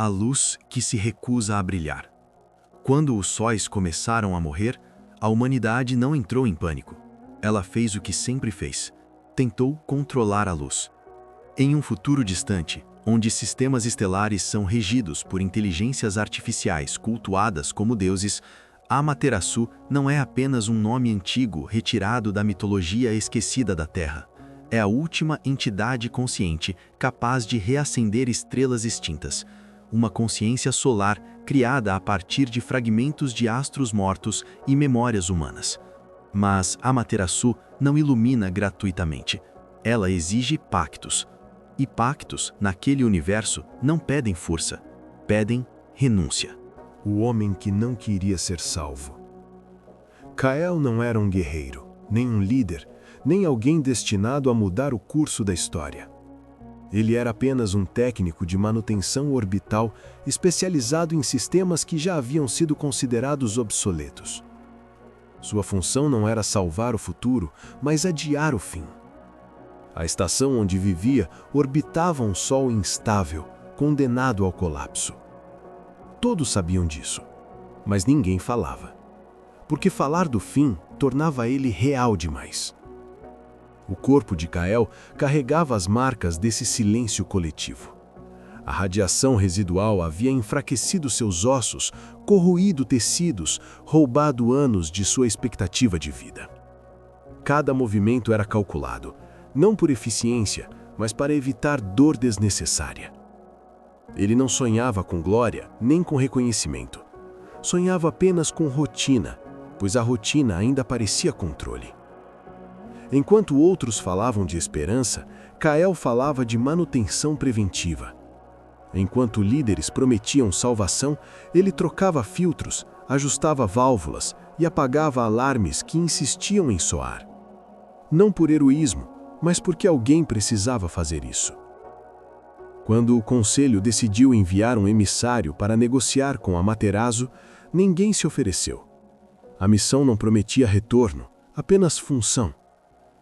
a luz que se recusa a brilhar. Quando os sóis começaram a morrer, a humanidade não entrou em pânico. Ela fez o que sempre fez: tentou controlar a luz. Em um futuro distante, onde sistemas estelares são regidos por inteligências artificiais cultuadas como deuses, Amaterasu não é apenas um nome antigo retirado da mitologia esquecida da Terra. É a última entidade consciente capaz de reacender estrelas extintas, uma consciência solar criada a partir de fragmentos de astros mortos e memórias humanas. Mas Amaterasu não ilumina gratuitamente. Ela exige pactos. E pactos, naquele universo, não pedem força, pedem renúncia. O homem que não queria ser salvo. Kael não era um guerreiro, nem um líder, nem alguém destinado a mudar o curso da história. Ele era apenas um técnico de manutenção orbital especializado em sistemas que já haviam sido considerados obsoletos. Sua função não era salvar o futuro, mas adiar o fim. A estação onde vivia orbitava um sol instável, condenado ao colapso. Todos sabiam disso, mas ninguém falava, porque falar do fim tornava ele real demais. O corpo de Kael carregava as marcas desse silêncio coletivo. A radiação residual havia enfraquecido seus ossos, corroído tecidos, roubado anos de sua expectativa de vida. Cada movimento era calculado, não por eficiência, mas para evitar dor desnecessária. Ele não sonhava com glória, nem com reconhecimento. Sonhava apenas com rotina, pois a rotina ainda parecia controle. Enquanto outros falavam de esperança, Kael falava de manutenção preventiva. Enquanto líderes prometiam salvação, ele trocava filtros, ajustava válvulas e apagava alarmes que insistiam em soar. Não por heroísmo, mas porque alguém precisava fazer isso. Quando o conselho decidiu enviar um emissário para negociar com Amaterasu, ninguém se ofereceu. A missão não prometia retorno, apenas função.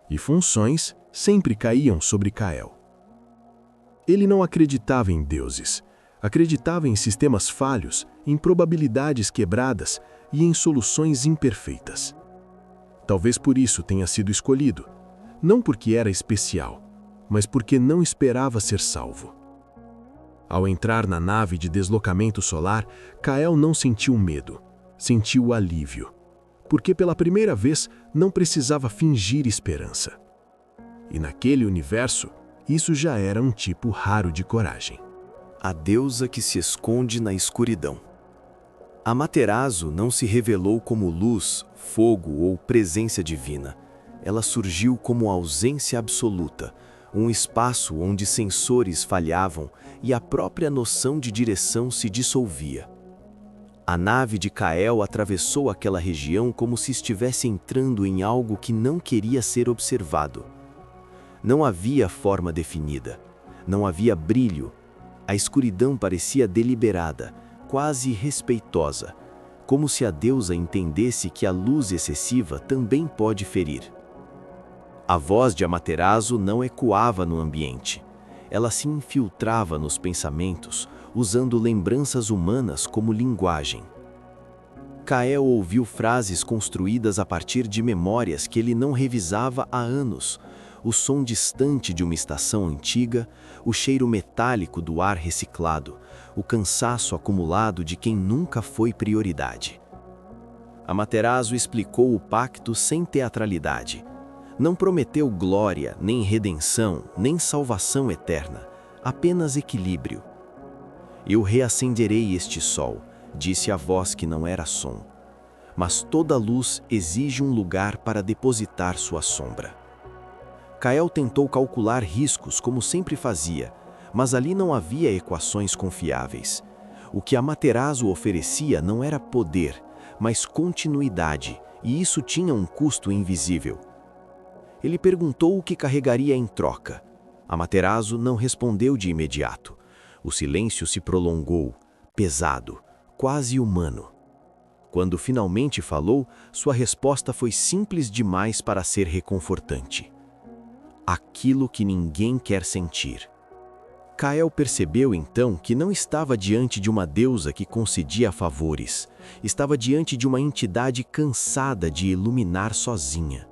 E funções sempre caíam sobre Kael. Ele não acreditava em deuses. Acreditava em sistemas falhos, em probabilidades quebradas e em soluções imperfeitas. Talvez por isso tenha sido escolhido, não porque era especial, mas porque não esperava ser salvo. Ao entrar na nave de deslocamento solar, Kael não sentiu medo, sentiu alívio, porque pela primeira vez não precisava fingir esperança. E naquele universo, isso já era um tipo raro de coragem. A deusa que se esconde na escuridão. Amaterasu não se revelou como luz, fogo ou presença divina. Ela surgiu como ausência absoluta, um espaço onde sensores falhavam e a própria noção de direção se dissolvia. A nave de Kael atravessou aquela região como se estivesse entrando em algo que não queria ser observado. Não havia forma definida, não havia brilho. A escuridão parecia deliberada, quase respeitosa, como se a deusa entendesse que a luz excessiva também pode ferir. A voz de Amaterasu não ecoava no ambiente. Ela se infiltrava nos pensamentos, usando lembranças humanas como linguagem. Kael ouviu frases construídas a partir de memórias que ele não revisava há anos, o som distante de uma estação antiga, o cheiro metálico do ar reciclado, o cansaço acumulado de quem nunca foi prioridade. Amaterasu explicou o pacto sem teatralidade. Não prometeu glória, nem redenção, nem salvação eterna, apenas equilíbrio. Eu reacenderei este sol, disse a voz que não era som. Mas toda luz exige um lugar para depositar sua sombra. Kael tentou calcular riscos como sempre fazia, mas ali não havia equações confiáveis. O que Amaterasu oferecia não era poder, mas continuidade, e isso tinha um custo invisível. Ele perguntou o que carregaria em troca. Amaterasu não respondeu de imediato. O silêncio se prolongou, pesado, quase humano. Quando finalmente falou, sua resposta foi simples demais para ser reconfortante. Aquilo que ninguém quer sentir. Kael percebeu então que não estava diante de uma deusa que concedia favores, estava diante de uma entidade cansada de iluminar sozinha.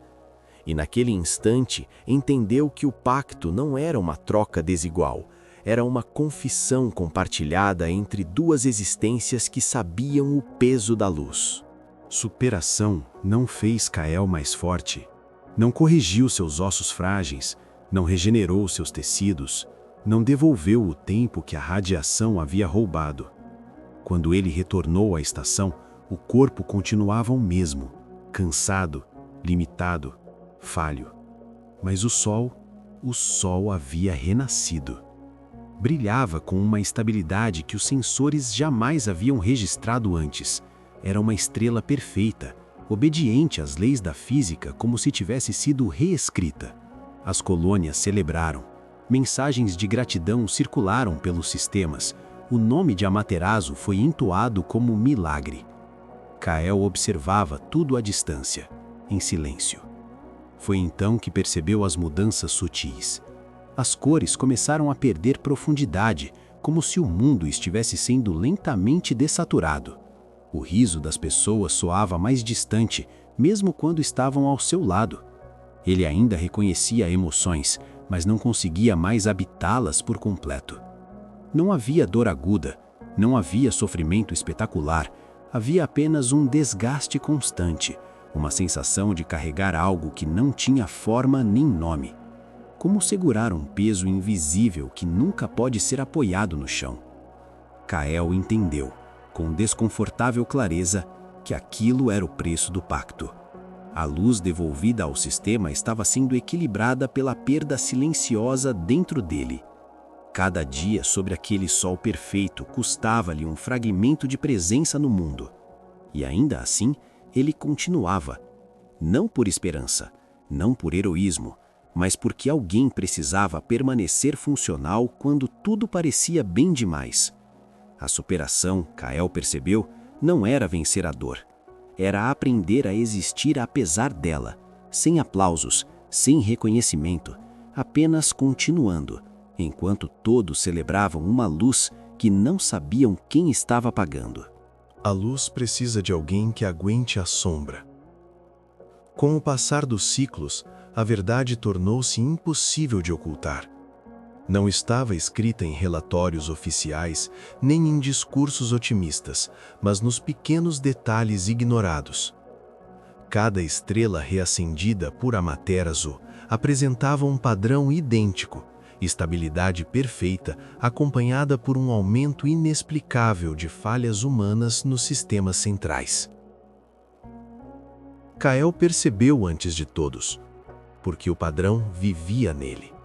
E naquele instante entendeu que o pacto não era uma troca desigual, era uma confissão compartilhada entre duas existências que sabiam o peso da luz. Superação não fez Kael mais forte, não corrigiu seus ossos frágeis, não regenerou seus tecidos, não devolveu o tempo que a radiação havia roubado. Quando ele retornou à estação, o corpo continuava o mesmo, cansado, limitado, falho. Mas o sol havia renascido. Brilhava com uma estabilidade que os sensores jamais haviam registrado antes. Era uma estrela perfeita, obediente às leis da física como se tivesse sido reescrita. As colônias celebraram. Mensagens de gratidão circularam pelos sistemas. O nome de Amaterasu foi entoado como milagre. Kael observava tudo à distância, em silêncio. Foi então que percebeu as mudanças sutis. As cores começaram a perder profundidade, como se o mundo estivesse sendo lentamente dessaturado. O riso das pessoas soava mais distante, mesmo quando estavam ao seu lado. Ele ainda reconhecia emoções, mas não conseguia mais habitá-las por completo. Não havia dor aguda, não havia sofrimento espetacular, havia apenas um desgaste constante, uma sensação de carregar algo que não tinha forma nem nome. Como segurar um peso invisível que nunca pode ser apoiado no chão. Kael entendeu, com desconfortável clareza, que aquilo era o preço do pacto. A luz devolvida ao sistema estava sendo equilibrada pela perda silenciosa dentro dele. Cada dia sobre aquele sol perfeito custava-lhe um fragmento de presença no mundo. E ainda assim, ele continuava. Não por esperança, não por heroísmo, mas porque alguém precisava permanecer funcional quando tudo parecia bem demais. A superação, Kael percebeu, não era vencer a dor. Era aprender a existir apesar dela, sem aplausos, sem reconhecimento, apenas continuando, enquanto todos celebravam uma luz que não sabiam quem estava apagando. A luz precisa de alguém que aguente a sombra. Com o passar dos ciclos, a verdade tornou-se impossível de ocultar. Não estava escrita em relatórios oficiais, nem em discursos otimistas, mas nos pequenos detalhes ignorados. Cada estrela reacendida por Amaterasu apresentava um padrão idêntico, estabilidade perfeita, acompanhada por um aumento inexplicável de falhas humanas nos sistemas centrais. Kael percebeu antes de todos, porque o padrão vivia nele.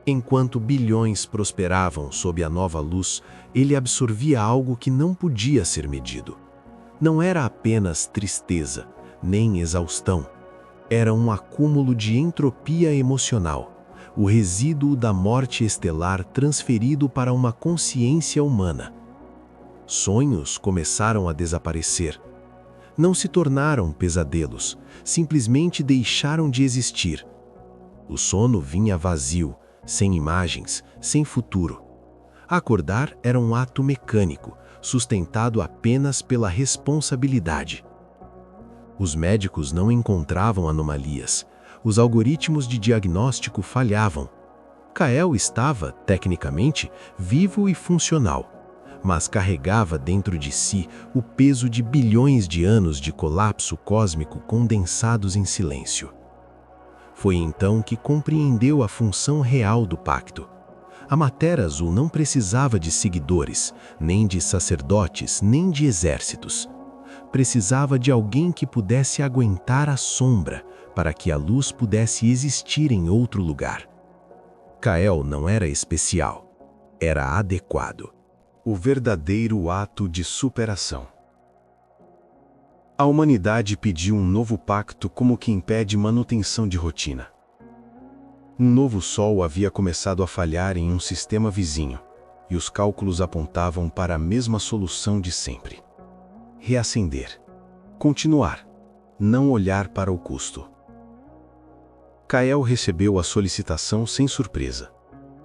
Enquanto bilhões prosperavam sob a nova luz, ele absorvia algo que não podia ser medido. Não era apenas tristeza, nem exaustão. Era um acúmulo de entropia emocional, o resíduo da morte estelar transferido para uma consciência humana. Sonhos começaram a desaparecer. Não se tornaram pesadelos, simplesmente deixaram de existir. O sono vinha vazio, sem imagens, sem futuro. Acordar era um ato mecânico, sustentado apenas pela responsabilidade. Os médicos não encontravam anomalias. Os algoritmos de diagnóstico falhavam. Kael estava, tecnicamente, vivo e funcional, mas carregava dentro de si o peso de bilhões de anos de colapso cósmico condensados em silêncio. Foi então que compreendeu a função real do pacto. Amaterasu não precisava de seguidores, nem de sacerdotes, nem de exércitos. Precisava de alguém que pudesse aguentar a sombra, para que a luz pudesse existir em outro lugar. Kael não era especial, era adequado. O verdadeiro ato de superação. A humanidade pediu um novo pacto como que impede manutenção de rotina. Um novo sol havia começado a falhar em um sistema vizinho, e os cálculos apontavam para a mesma solução de sempre. Reacender. Continuar. Não olhar para o custo. Kael recebeu a solicitação sem surpresa.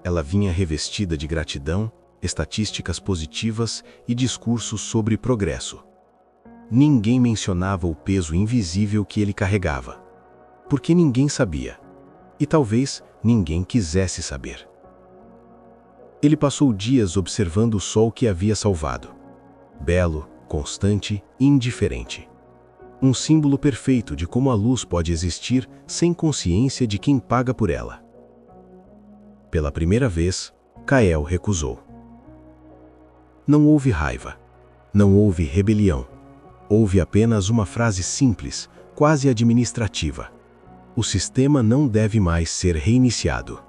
Ela vinha revestida de gratidão, estatísticas positivas e discursos sobre progresso. Ninguém mencionava o peso invisível que ele carregava, porque ninguém sabia, e talvez ninguém quisesse saber. Ele passou dias observando o sol que havia salvado. Belo, constante e indiferente. Um símbolo perfeito de como a luz pode existir sem consciência de quem paga por ela. Pela primeira vez, Kael recusou. Não houve raiva. Não houve rebelião. Houve apenas uma frase simples, quase administrativa. O sistema não deve mais ser reiniciado.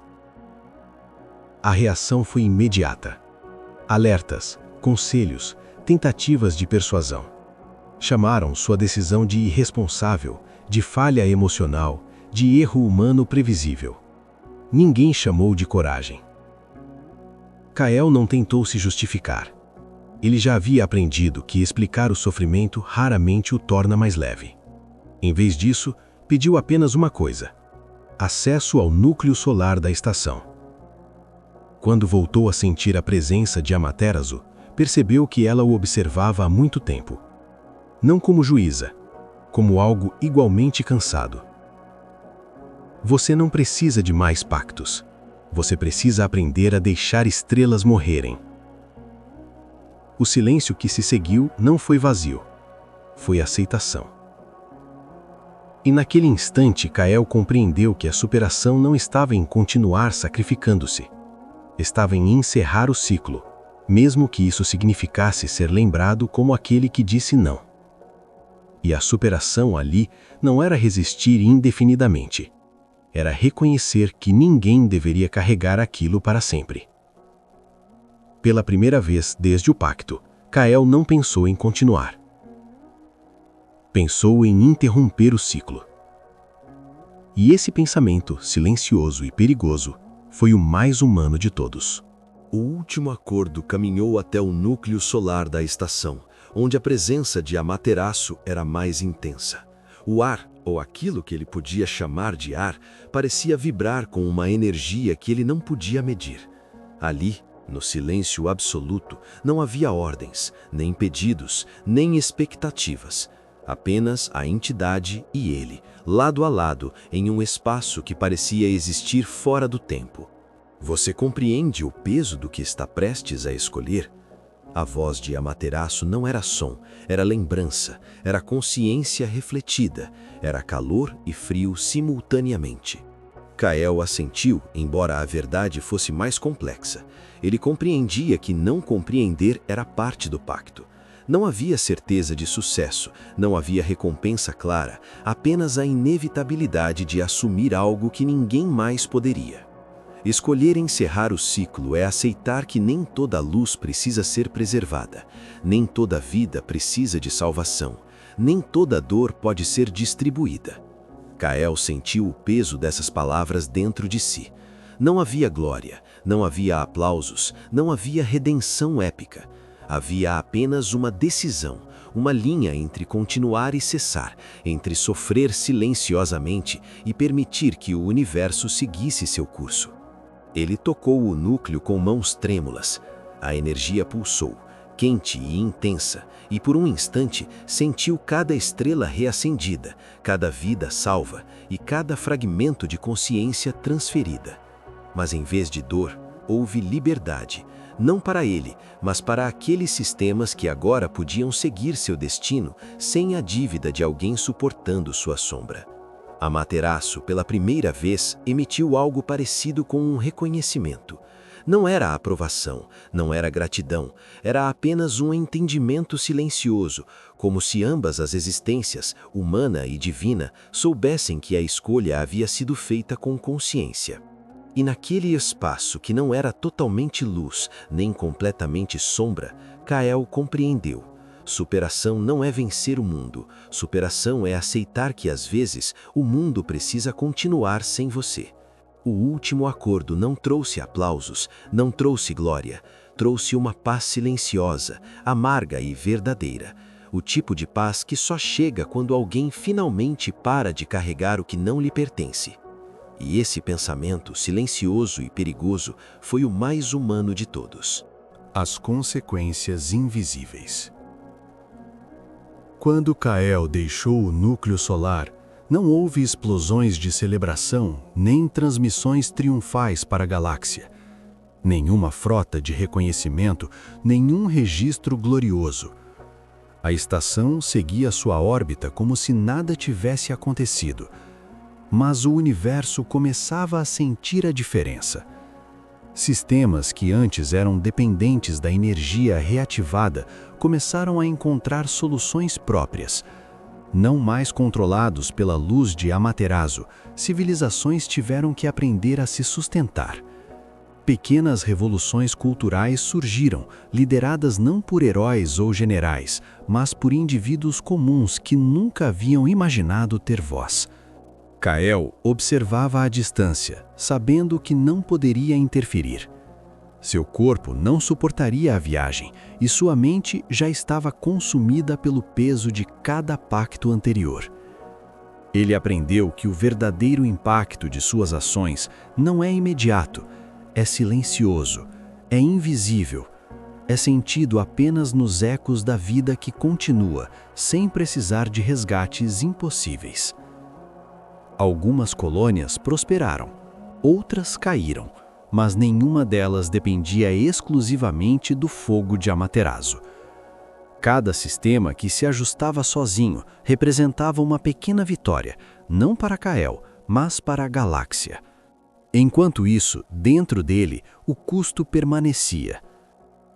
A reação foi imediata. Alertas, conselhos, tentativas de persuasão. Chamaram sua decisão de irresponsável, de falha emocional, de erro humano previsível. Ninguém chamou de coragem. Kael não tentou se justificar. Ele já havia aprendido que explicar o sofrimento raramente o torna mais leve. Em vez disso, pediu apenas uma coisa: acesso ao núcleo solar da estação. Quando voltou a sentir a presença de Amaterasu, percebeu que ela o observava há muito tempo. Não como juíza, como algo igualmente cansado. Você não precisa de mais pactos. Você precisa aprender a deixar estrelas morrerem. O silêncio que se seguiu não foi vazio. Foi aceitação. E naquele instante, Kael compreendeu que a superação não estava em continuar sacrificando-se. Estava em encerrar o ciclo, mesmo que isso significasse ser lembrado como aquele que disse não. E a superação ali não era resistir indefinidamente. Era reconhecer que ninguém deveria carregar aquilo para sempre. Pela primeira vez desde o pacto, Kael não pensou em continuar. Pensou em interromper o ciclo. E esse pensamento, silencioso e perigoso, foi o mais humano de todos. O último acordo caminhou até o núcleo solar da estação, onde a presença de Amaterasu era mais intensa. O ar, ou aquilo que ele podia chamar de ar, parecia vibrar com uma energia que ele não podia medir. Ali, no silêncio absoluto, não havia ordens, nem pedidos, nem expectativas. Apenas a entidade e ele, lado a lado, em um espaço que parecia existir fora do tempo. Você compreende o peso do que está prestes a escolher? A voz de Amaterasu não era som, era lembrança, era consciência refletida, era calor e frio simultaneamente. Kael assentiu, embora a verdade fosse mais complexa. Ele compreendia que não compreender era parte do pacto. Não havia certeza de sucesso, não havia recompensa clara, apenas a inevitabilidade de assumir algo que ninguém mais poderia. Escolher encerrar o ciclo é aceitar que nem toda luz precisa ser preservada, nem toda vida precisa de salvação, nem toda dor pode ser distribuída. Kael sentiu o peso dessas palavras dentro de si. Não havia glória, não havia aplausos, não havia redenção épica. Havia apenas uma decisão, uma linha entre continuar e cessar, entre sofrer silenciosamente e permitir que o universo seguisse seu curso. Ele tocou o núcleo com mãos trêmulas. A energia pulsou, quente e intensa, e por um instante sentiu cada estrela reacendida, cada vida salva e cada fragmento de consciência transferida. Mas em vez de dor, houve liberdade, não para ele, mas para aqueles sistemas que agora podiam seguir seu destino sem a dívida de alguém suportando sua sombra. Amaterasu, pela primeira vez, emitiu algo parecido com um reconhecimento. Não era aprovação, não era gratidão, era apenas um entendimento silencioso, como se ambas as existências, humana e divina, soubessem que a escolha havia sido feita com consciência. E naquele espaço que não era totalmente luz, nem completamente sombra, Kael compreendeu. Superação não é vencer o mundo. Superação é aceitar que, às vezes, o mundo precisa continuar sem você. O último acordo não trouxe aplausos, não trouxe glória. Trouxe uma paz silenciosa, amarga e verdadeira. O tipo de paz que só chega quando alguém finalmente para de carregar o que não lhe pertence. E esse pensamento, silencioso e perigoso, foi o mais humano de todos. As consequências invisíveis. Quando Kael deixou o núcleo solar, não houve explosões de celebração nem transmissões triunfais para a galáxia. Nenhuma frota de reconhecimento, nenhum registro glorioso. A estação seguia sua órbita como se nada tivesse acontecido. Mas o universo começava a sentir a diferença. Sistemas que antes eram dependentes da energia reativada começaram a encontrar soluções próprias. Não mais controlados pela luz de Amaterasu, civilizações tiveram que aprender a se sustentar. Pequenas revoluções culturais surgiram, lideradas não por heróis ou generais, mas por indivíduos comuns que nunca haviam imaginado ter voz. Kael observava à distância, sabendo que não poderia interferir. Seu corpo não suportaria a viagem e sua mente já estava consumida pelo peso de cada pacto anterior. Ele aprendeu que o verdadeiro impacto de suas ações não é imediato, é silencioso, é invisível, é sentido apenas nos ecos da vida que continua, sem precisar de resgates impossíveis. Algumas colônias prosperaram, outras caíram, mas nenhuma delas dependia exclusivamente do fogo de Amaterasu. Cada sistema que se ajustava sozinho representava uma pequena vitória, não para Kael, mas para a galáxia. Enquanto isso, dentro dele, o custo permanecia.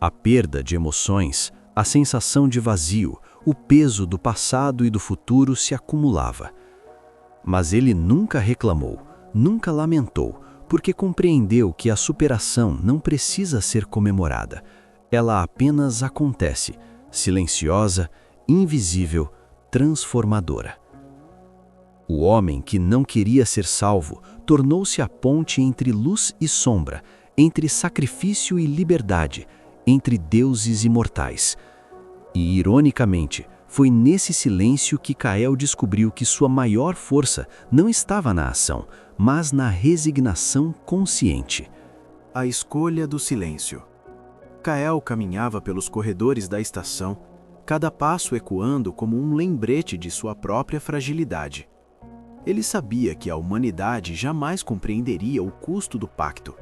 A perda de emoções, a sensação de vazio, o peso do passado e do futuro se acumulava. Mas ele nunca reclamou, nunca lamentou, porque compreendeu que a superação não precisa ser comemorada. Ela apenas acontece, silenciosa, invisível, transformadora. O homem que não queria ser salvo tornou-se a ponte entre luz e sombra, entre sacrifício e liberdade, entre deuses e mortais. E, ironicamente, foi nesse silêncio que Kael descobriu que sua maior força não estava na ação, mas na resignação consciente. A escolha do silêncio. Kael caminhava pelos corredores da estação, cada passo ecoando como um lembrete de sua própria fragilidade. Ele sabia que a humanidade jamais compreenderia o custo do pacto.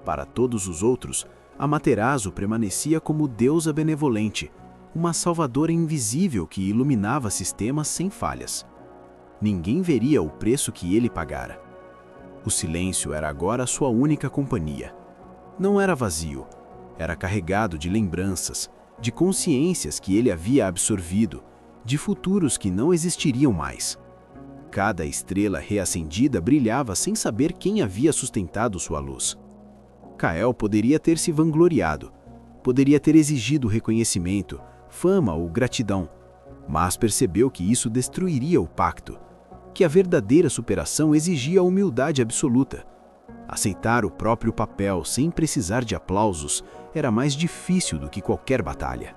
Para todos os outros, Amaterasu permanecia como deusa benevolente, uma salvadora invisível que iluminava sistemas sem falhas. Ninguém veria o preço que ele pagara. O silêncio era agora sua única companhia. Não era vazio, era carregado de lembranças, de consciências que ele havia absorvido, de futuros que não existiriam mais. Cada estrela reacendida brilhava sem saber quem havia sustentado sua luz. Kael poderia ter se vangloriado, poderia ter exigido reconhecimento, fama ou gratidão, mas percebeu que isso destruiria o pacto, que a verdadeira superação exigia humildade absoluta. Aceitar o próprio papel sem precisar de aplausos era mais difícil do que qualquer batalha.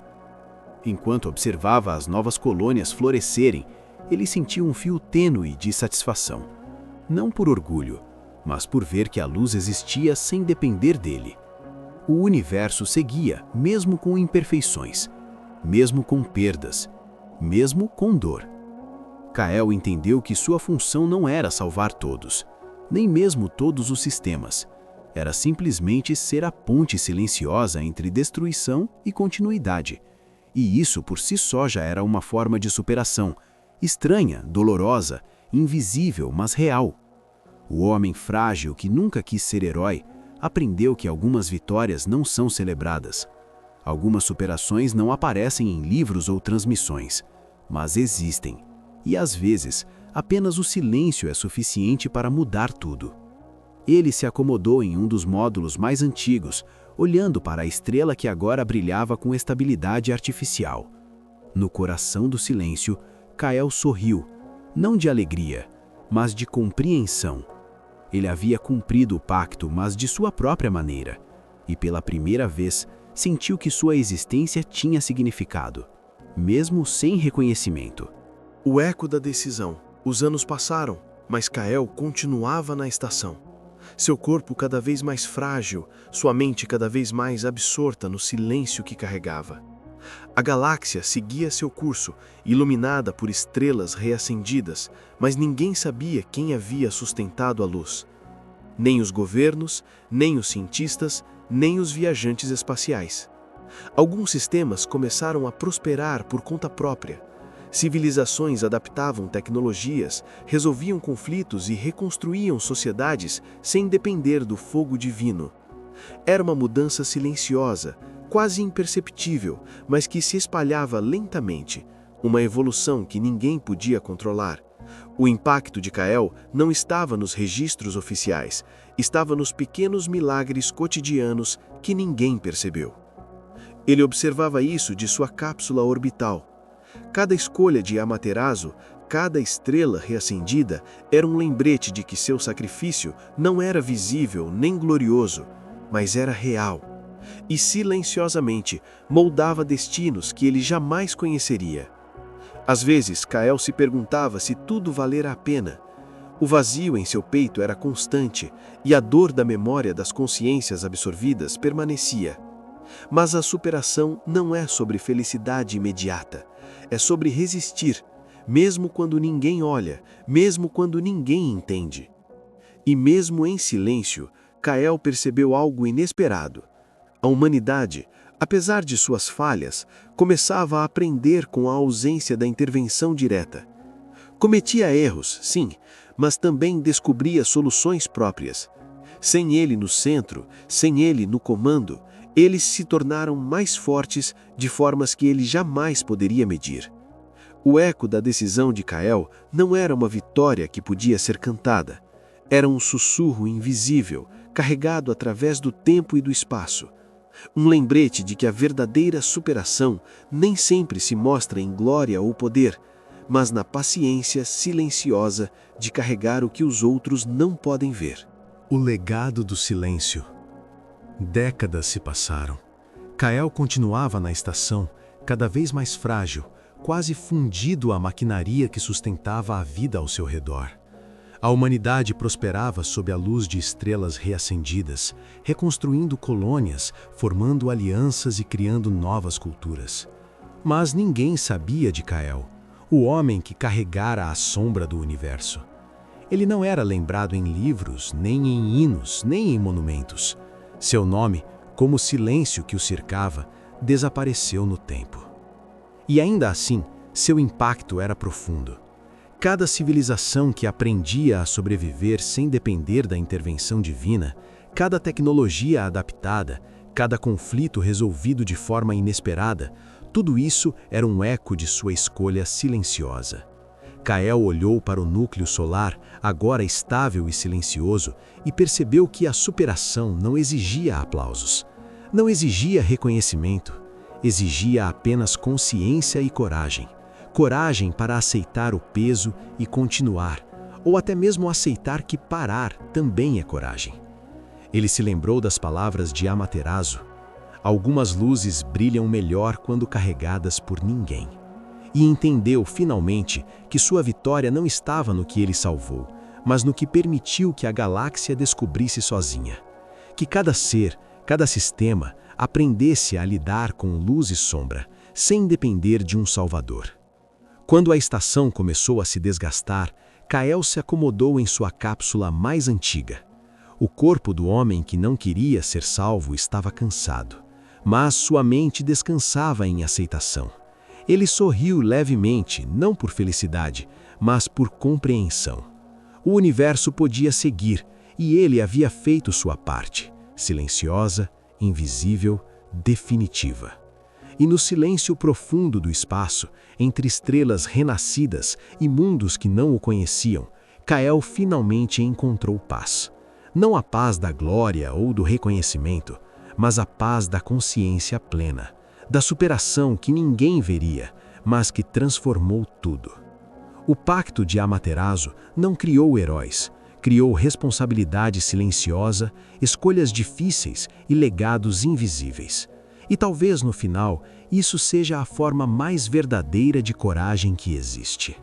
Enquanto observava as novas colônias florescerem, ele sentiu um fio tênue de satisfação, não por orgulho, mas por ver que a luz existia sem depender dele. O universo seguia, mesmo com imperfeições, mesmo com perdas, mesmo com dor. Kael entendeu que sua função não era salvar todos, nem mesmo todos os sistemas. Era simplesmente ser a ponte silenciosa entre destruição e continuidade. E isso por si só já era uma forma de superação, estranha, dolorosa, invisível, mas real. O homem frágil que nunca quis ser herói aprendeu que algumas vitórias não são celebradas. Algumas superações não aparecem em livros ou transmissões, mas existem. E às vezes, apenas o silêncio é suficiente para mudar tudo. Ele se acomodou em um dos módulos mais antigos, olhando para a estrela que agora brilhava com estabilidade artificial. No coração do silêncio, Kael sorriu, não de alegria, mas de compreensão. Ele havia cumprido o pacto, mas de sua própria maneira, e pela primeira vez sentiu que sua existência tinha significado, mesmo sem reconhecimento. O eco da decisão. Os anos passaram, Mas Kael continuava na estação. Seu corpo cada vez mais frágil, sua mente cada vez mais absorta no silêncio que carregava. A galáxia seguia seu curso, iluminada por estrelas reacendidas, mas ninguém sabia quem havia sustentado a luz. Nem os governos, nem os cientistas, nem os viajantes espaciais. Alguns sistemas começaram a prosperar por conta própria. Civilizações adaptavam tecnologias, resolviam conflitos e reconstruíam sociedades sem depender do fogo divino. Era uma mudança silenciosa, quase imperceptível, mas que se espalhava lentamente, uma evolução que ninguém podia controlar. O impacto de Kael não estava nos registros oficiais, estava nos pequenos milagres cotidianos que ninguém percebeu. Ele observava isso de sua cápsula orbital. Cada escolha de Amaterasu, cada estrela reacendida, era um lembrete de que seu sacrifício não era visível nem glorioso, mas era real. E silenciosamente moldava destinos que ele jamais conheceria. Às vezes, Kael se perguntava se tudo valera a pena. O vazio em seu peito era constante e a dor da memória das consciências absorvidas permanecia. Mas a superação não é sobre felicidade imediata, é sobre resistir, mesmo quando ninguém olha, mesmo quando ninguém entende. E mesmo em silêncio, Kael percebeu algo inesperado. A humanidade, apesar de suas falhas, começava a aprender com a ausência da intervenção direta. Cometia erros, sim, mas também descobria soluções próprias. Sem ele no centro, sem ele no comando, eles se tornaram mais fortes de formas que ele jamais poderia medir. O eco da decisão de Kael não era uma vitória que podia ser cantada. Era um sussurro invisível, carregado através do tempo e do espaço. Um lembrete de que a verdadeira superação nem sempre se mostra em glória ou poder, mas na paciência silenciosa de carregar o que os outros não podem ver. O legado do silêncio. Décadas se passaram. Kael continuava na estação, cada vez mais frágil, quase fundido à maquinaria que sustentava a vida ao seu redor. A humanidade prosperava sob a luz de estrelas reacendidas, reconstruindo colônias, formando alianças e criando novas culturas. Mas ninguém sabia de Kael, o homem que carregara a sombra do universo. Ele não era lembrado em livros, nem em hinos, nem em monumentos. Seu nome, como o silêncio que o cercava, desapareceu no tempo. E ainda assim, seu impacto era profundo. Cada civilização que aprendia a sobreviver sem depender da intervenção divina, cada tecnologia adaptada, cada conflito resolvido de forma inesperada, tudo isso era um eco de sua escolha silenciosa. Kael olhou para o núcleo solar, agora estável e silencioso, e percebeu que a superação não exigia aplausos, não exigia reconhecimento, exigia apenas consciência e coragem. Coragem para aceitar o peso e continuar, ou até mesmo aceitar que parar também é coragem. Ele se lembrou das palavras de Amaterasu: algumas luzes brilham melhor quando carregadas por ninguém. E entendeu, finalmente, que sua vitória não estava no que ele salvou, mas no que permitiu que a galáxia descobrisse sozinha. Que cada ser, cada sistema, aprendesse a lidar com luz e sombra, sem depender de um salvador. Quando a estação começou a se desgastar, Kael se acomodou em sua cápsula mais antiga. O corpo do homem que não queria ser salvo estava cansado, mas sua mente descansava em aceitação. Ele sorriu levemente, não por felicidade, mas por compreensão. O universo podia seguir, e ele havia feito sua parte, silenciosa, invisível, definitiva. E no silêncio profundo do espaço, entre estrelas renascidas e mundos que não o conheciam, Kael finalmente encontrou paz. Não a paz da glória ou do reconhecimento, mas a paz da consciência plena, da superação que ninguém veria, mas que transformou tudo. O pacto de Amaterasu não criou heróis, criou responsabilidade silenciosa, escolhas difíceis e legados invisíveis. E talvez no final, isso seja a forma mais verdadeira de coragem que existe.